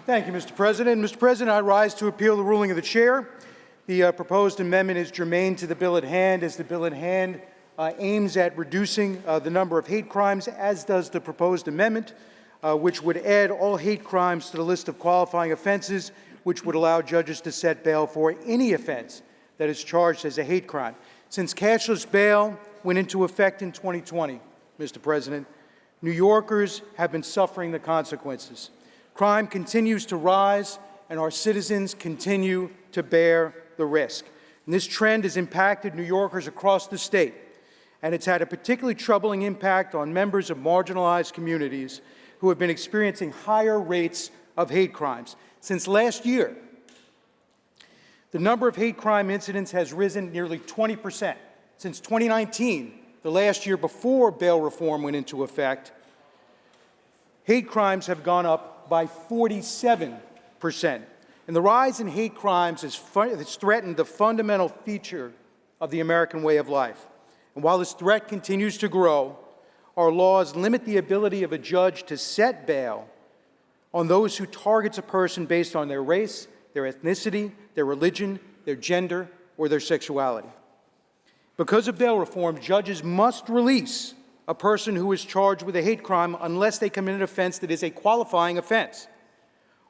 Thank you, Mr. President. Mr. President, I rise to appeal the ruling of the chair. The proposed amendment is germane to the bill at hand, as the bill at hand aims at reducing the number of hate crimes, as does the proposed amendment, which would add all hate crimes to the list of qualifying offenses, which would allow judges to set bail for any offense that is charged as a hate crime. Since cashless bail went into effect in 2020, Mr. President, New Yorkers have been suffering the consequences. Crime continues to rise, and our citizens continue to bear the risk. And this trend has impacted New Yorkers across the state, and it's had a particularly troubling impact on members of marginalized communities who have been experiencing higher rates of hate crimes. Since last year, the number of hate crime incidents has risen nearly 20%. Since 2019, the last year before bail reform went into effect, hate crimes have gone up by 47%. And the rise in hate crimes has threatened the fundamental feature of the American way of life. And while this threat continues to grow, our laws limit the ability of a judge to set bail on those who targets a person based on their race, their ethnicity, their religion, their gender, or their sexuality. Because of bail reform, judges must release a person who is charged with a hate crime unless they commit an offense that is a qualifying offense,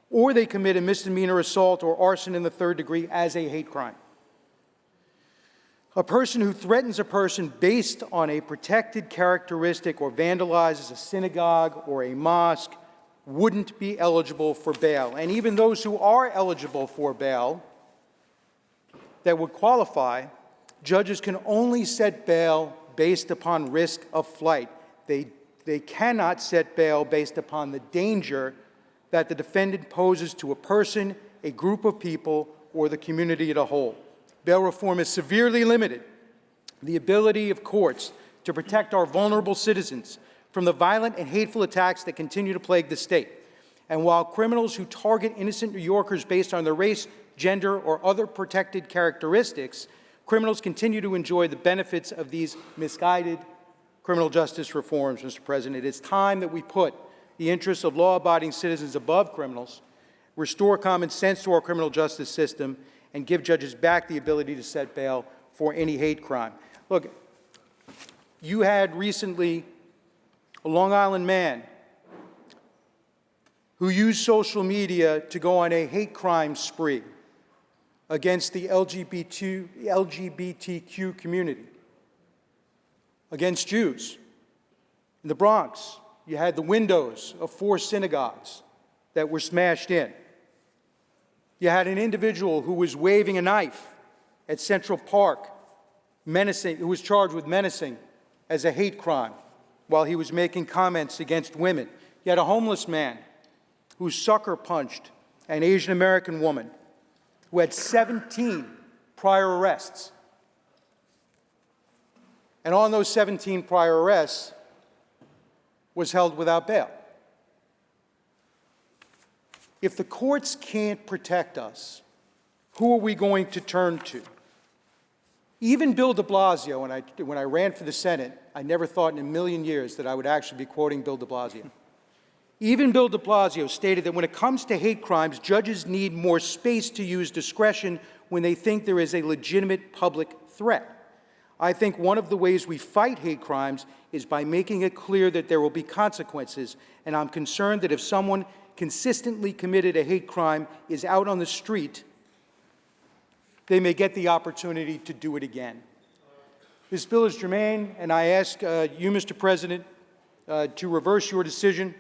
or they commit a misdemeanor assault or arson in the third degree as a hate crime. A person who threatens a person based on a protected characteristic or vandalizes a synagogue or a mosque wouldn't be eligible for bail. And even those who are eligible for bail that would qualify, judges can only set bail based upon risk of flight. They cannot set bail based upon the danger that the defendant poses to a person, a group of people, or the community as a whole. Bail reform has severely limited the ability of courts to protect our vulnerable citizens from the violent and hateful attacks that continue to plague the state. And while criminals who target innocent New Yorkers based on their race, gender, or other protected characteristics, criminals continue to enjoy the benefits of these misguided criminal justice reforms, Mr. President. It is time that we put the interests of law-abiding citizens above criminals, restore common sense to our criminal justice system, and give judges back the ability to set bail for any hate crime. Look, you had recently a Long Island man who used social media to go on a hate crime spree against the LGBTQ community, against Jews. In the Bronx, you had the windows of 4 synagogues that were smashed in. You had an individual who was waving a knife at Central Park, who was charged with menacing as a hate crime while he was making comments against women. You had a homeless man who sucker punched an Asian American woman who had 17 prior arrests. And on those 17 prior arrests was held without bail. If the courts can't protect us, who are we going to turn to? Even Bill de Blasio, when I ran for the Senate, I never thought in a million years that I would actually be quoting Bill de Blasio. Even Bill de Blasio stated that when it comes to hate crimes, judges need more space to use discretion when they think there is a legitimate public threat. I think one of the ways we fight hate crimes is by making it clear that there will be consequences, and I'm concerned that if someone consistently committed a hate crime is out on the street, they may get the opportunity to do it again. This bill is germane, and I ask you, Mr. President, to reverse your decision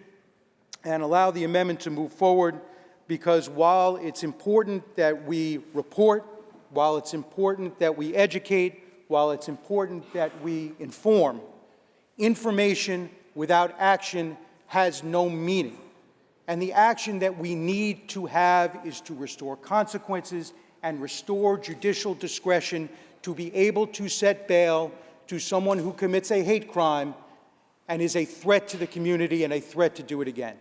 and allow the amendment to move forward, because while it's important that we report, while it's important that we educate, while it's important that we inform, information without action has no meaning. And the action that we need to have is to restore consequences and restore judicial discretion to be able to set bail to someone who commits a hate crime and is a threat to the community and a threat to do it again.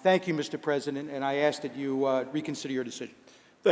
Thank you, Mr. President, and I ask that you reconsider your decision.